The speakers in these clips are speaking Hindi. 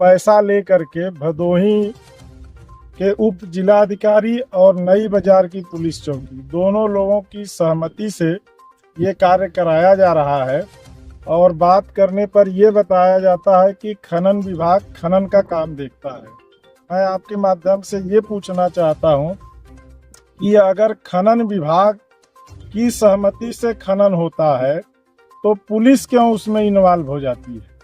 पैसा लेकर के भदोही के उप जिलाधिकारी और नई बाजार की पुलिस चौकी दोनों लोगों की सहमति से ये कार्य कराया जा रहा है। और बात करने पर यह बताया जाता है कि खनन विभाग खनन का काम देखता है। मैं आपके माध्यम से ये पूछना चाहता हूँ कि अगर खनन विभाग की सहमति से खनन होता है तो पुलिस क्यों उसमें इन्वॉल्व हो जाती है?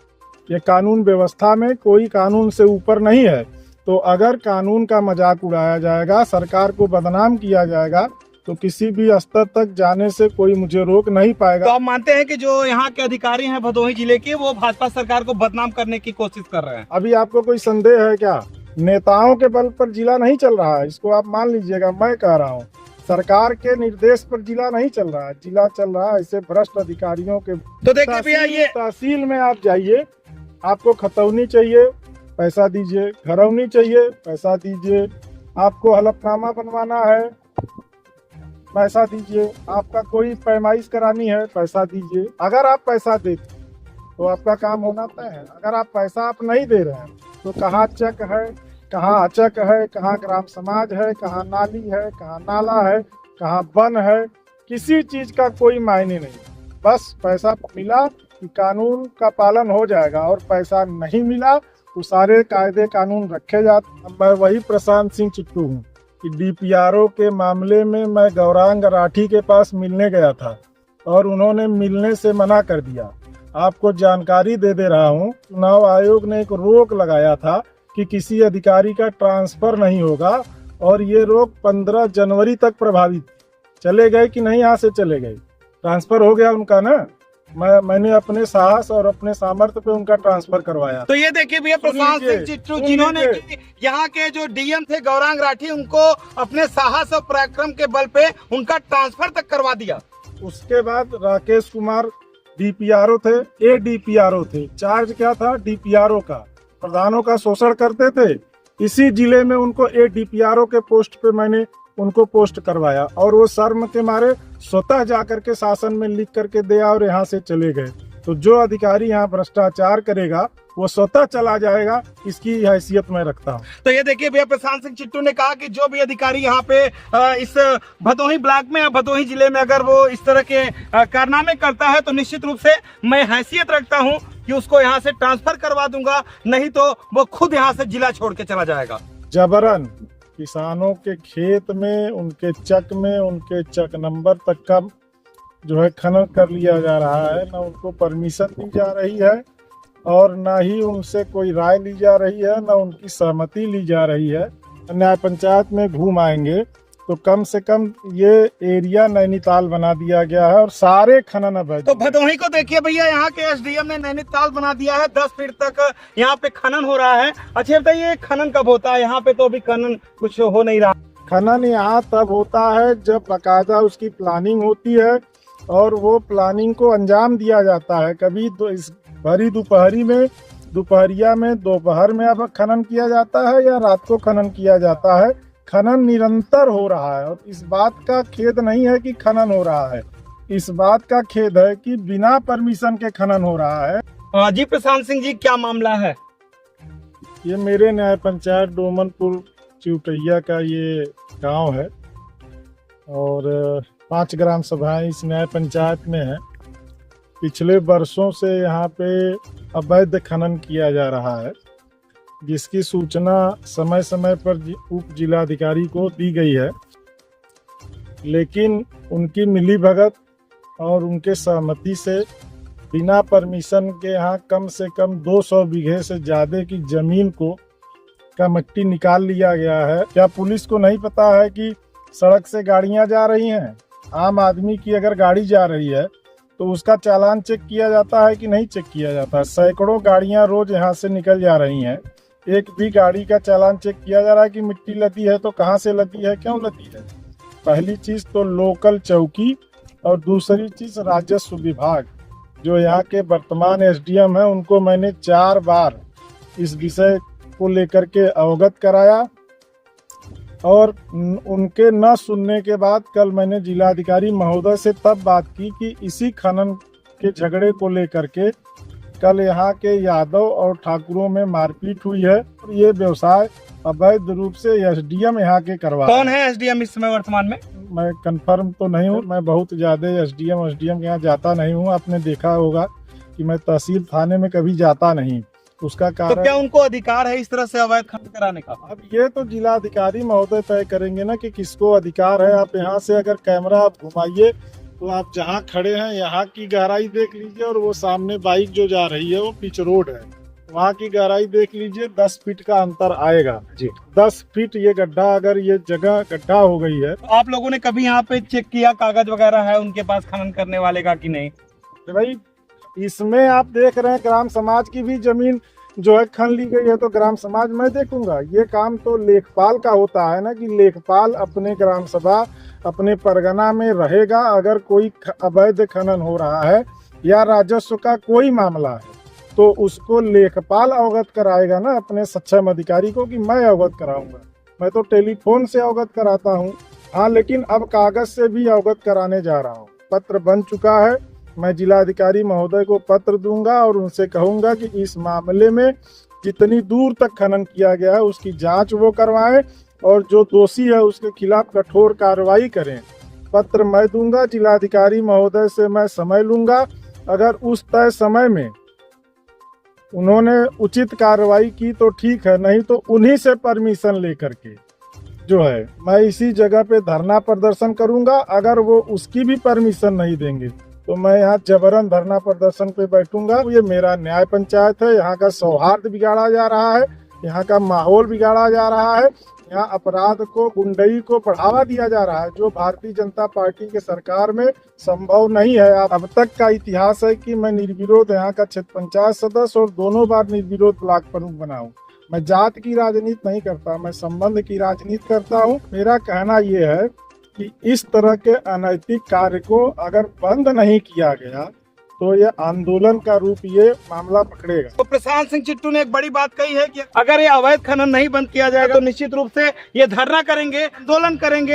ये कानून व्यवस्था में कोई कानून से ऊपर नहीं है। तो अगर कानून का मजाक उड़ाया जाएगा, सरकार को बदनाम किया जाएगा, तो किसी भी स्तर तक जाने से कोई मुझे रोक नहीं पाएगा। तो आप मानते हैं कि जो यहाँ के अधिकारी हैं भदोही जिले के, वो भाजपा सरकार को बदनाम करने की कोशिश कर रहे हैं? अभी आपको कोई संदेह है क्या? नेताओं के बल पर जिला नहीं चल रहा है, इसको आप मान लीजिएगा। मैं कह रहा हूँ सरकार के निर्देश पर जिला नहीं चल रहा है, जिला चल रहा है ऐसे भ्रष्ट अधिकारियों के। तो देखिए भैया, ये तहसील में आप जाइए, आपको खतौनी चाहिए, पैसा दीजिए, घरौनी चाहिए, पैसा दीजिए, आपको हलफनामा बनवाना है, पैसा दीजिए, आपका कोई पैमाइश करानी है, पैसा दीजिए। अगर आप पैसा देते तो आपका काम होना तय है। अगर आप पैसा आप नहीं दे रहे हैं तो कहाँ चक है, कहाँ अचक है, कहाँ ग्राम समाज है, कहाँ नाली है, कहाँ नाला है, कहाँ वन है, किसी चीज का कोई मायने नहीं। बस पैसा मिला कि कानून का पालन हो जाएगा, और पैसा नहीं मिला तो सारे कायदे कानून रखे जाते। मैं वही प्रशांत सिंह चिट्टू हूँ कि डीपीआरओ के मामले में मैं गौरांग राठी के पास मिलने गया था और उन्होंने मिलने से मना कर दिया। आपको जानकारी दे रहा हूँ, चुनाव आयोग ने एक रोक लगाया था कि किसी अधिकारी का ट्रांसफर नहीं होगा, और ये रोक 15 जनवरी तक प्रभावित। चले गए कि नहीं? यहाँ से चले गए, ट्रांसफर हो गया उनका ना। मैंने अपने साहस और अपने सामर्थ्य पे उनका ट्रांसफर करवाया। तो ये देखिए भैया, प्रशांत सिंह चिट्टू जिन्होंने यहाँ के जो डीएम थे गौरांग राठी, उनको अपने साहस और पराक्रम के बल पे उनका ट्रांसफर तक करवा दिया। उसके बाद राकेश कुमार डीपीआरओ थे, एडीपीआरओ थे। चार्ज क्या था? डीपीआरओ का। प्रधानों का शोषण करते थे। इसी जिले में उनको एडीपीआरओ के पोस्ट पे मैंने उनको पोस्ट करवाया, और वो शर्म के मारे स्वतः जाकर के शासन में लिख करके दिया और यहाँ से चले गए। तो जो अधिकारी यहाँ भ्रष्टाचार करेगा वो स्वतः चला जाएगा, इसकी हैसियत मैं रखता हूँ। तो ये देखिए भैया, प्रशांत सिंह चिट्टू ने कहा कि जो भी अधिकारी यहाँ पे इस भदोही ब्लॉक में या भदोही जिले में अगर वो इस तरह के कारनामे करता है तो निश्चित रूप से मैं हैसियत रखता हूँ कि उसको यहाँ से ट्रांसफर करवा दूंगा, नहीं तो वो खुद यहाँ से जिला छोड़ के चला जाएगा। जबरन किसानों के खेत में, उनके चक में, उनके चक नंबर तक का जो है खनन कर लिया जा रहा है। न उनको परमिशन दी जा रही है और न ही उनसे कोई राय ली जा रही है, न उनकी सहमति ली जा रही है। न्याय पंचायत में घूम आएंगे तो कम से कम ये एरिया नैनीताल बना दिया गया है और सारे खनन अवैध। तो भदोही को देखिए भैया, यहाँ के एसडीएम ने नैनीताल बना दिया है। 10 फीट तक यहाँ पे खनन हो रहा है। अच्छा बताइए, खनन कब होता है यहाँ पे? तो अभी खनन कुछ हो नहीं रहा। खनन यहाँ तब होता है जब बाकायदा उसकी प्लानिंग होती है और वो प्लानिंग को अंजाम दिया जाता है। कभी इस भरी दोपहरी में, दोपहरिया में, दोपहर में अब खनन किया जाता है या रात को खनन किया जाता है। खनन निरंतर हो रहा है और इस बात का खेद नहीं है कि खनन हो रहा है, इस बात का खेद है कि बिना परमिशन के खनन हो रहा है। जी प्रशांत सिंह जी, क्या मामला है? ये मेरे न्याय पंचायत डोमनपुर चिवटैया का ये गांव है और 5 ग्राम सभाएं इस न्याय पंचायत में है। पिछले वर्षों से यहाँ पे अवैध खनन किया जा रहा है, जिसकी सूचना समय समय पर उप जिलाधिकारी को दी गई है, लेकिन उनकी मिलीभगत और उनके सहमति से बिना परमिशन के यहाँ कम से कम 200 बीघे से ज़्यादा की जमीन का मिट्टी निकाल लिया गया है। क्या पुलिस को नहीं पता है कि सड़क से गाड़ियाँ जा रही हैं? आम आदमी की अगर गाड़ी जा रही है तो उसका चालान चेक किया जाता है कि नहीं चेक किया जाता? सैकड़ों गाड़ियाँ रोज यहाँ से निकल जा रही हैं, एक भी गाड़ी का चालान चेक किया जा रहा है कि मिट्टी लदी है तो कहाँ से लदी है, क्यों लदी है? पहली चीज तो लोकल चौकी और दूसरी चीज राजस्व विभाग, जो यहाँ के वर्तमान एसडीएम है, उनको मैंने 4 बार इस विषय को लेकर के अवगत कराया और उनके न सुनने के बाद कल मैंने जिलाधिकारी महोदय से तब बात की कि इसी खनन के झगड़े को लेकर के कल यहाँ के यादव और ठाकुरों में मारपीट हुई है और ये व्यवसाय अवैध रूप से एसडीएम यहाँ के करवा कौन है एसडीएम इस समय वर्तमान में? मैं कंफर्म तो नहीं हूँ, मैं बहुत ज्यादा एसडीएम के यहाँ जाता नहीं हूँ। आपने देखा होगा कि मैं तहसील थाने में कभी जाता नहीं। उसका तो कारण क्या उनको अधिकार है इस तरह से अवैध खनन कराने का? अब ये तो जिलाधिकारी महोदय तय करेंगे ना कि किसको अधिकार है। आप यहाँ से अगर कैमरा आप घुमाइए तो आप जहाँ खड़े हैं यहाँ की गहराई देख लीजिए और वो सामने बाइक जो जा रही है वो पिच रोड है, वहाँ की गहराई देख लीजिए। 10 फीट का अंतर आएगा जी। 10 फीट ये गड्ढा, अगर ये जगह गड्ढा हो गई है। तो आप लोगों ने कभी यहाँ पे चेक किया कागज वगैरह है उनके पास खनन करने वाले का कि नहीं? तो भाई इसमें आप देख रहे हैं ग्राम समाज की भी जमीन जो है खन ली गई है, तो ग्राम समाज मैं देखूंगा। ये काम तो लेखपाल का होता है ना कि लेखपाल अपने ग्राम सभा अपने परगना में रहेगा। अगर कोई अवैध खनन हो रहा है या राजस्व का कोई मामला है तो उसको लेखपाल अवगत कराएगा ना अपने सक्षम अधिकारी को कि मैं अवगत कराऊंगा। मैं तो टेलीफोन से अवगत कराता हूँ, हाँ, लेकिन अब कागज से भी अवगत कराने जा रहा हूँ। पत्र बन चुका है, मैं जिलाधिकारी महोदय को पत्र दूंगा और उनसे कहूंगा कि इस मामले में जितनी दूर तक खनन किया गया है उसकी जांच वो करवाएं और जो दोषी है उसके खिलाफ कठोर कार्रवाई करें। पत्र मैं दूंगा, जिलाधिकारी महोदय से मैं समय लूंगा। अगर उस तय समय में उन्होंने उचित कार्रवाई की तो ठीक है, नहीं तो उन्हीं से परमिशन लेकर के जो है मैं इसी जगह पे धरना प्रदर्शन करूंगा। अगर वो उसकी भी परमिशन नहीं देंगे तो मैं यहाँ जबरन धरना प्रदर्शन पे बैठूंगा। ये मेरा न्याय पंचायत है, यहाँ का सौहार्द बिगाड़ा जा रहा है, यहाँ का माहौल बिगाड़ा जा रहा है, यहाँ अपराध को, गुंडई को बढ़ावा दिया जा रहा है, जो भारतीय जनता पार्टी के सरकार में संभव नहीं है। अब तक का इतिहास है कि मैं निर्विरोध यहाँ का क्षेत्र पंचायत सदस्य और दोनों बार निर्विरोध ब्लॉक प्रमुख बना हूँ। मैं जात की राजनीति नहीं करता, मैं संबंध की राजनीति करता हूँ। मेरा कहना ये है कि इस तरह के अनैतिक कार्य को अगर बंद नहीं किया गया तो ये आंदोलन का रूप ये मामला पकड़ेगा। तो प्रशांत सिंह चिट्टू ने एक बड़ी बात कही है कि अगर ये अवैध खनन नहीं बंद किया जाएगा तो निश्चित रूप से ये धरना करेंगे, आंदोलन करेंगे।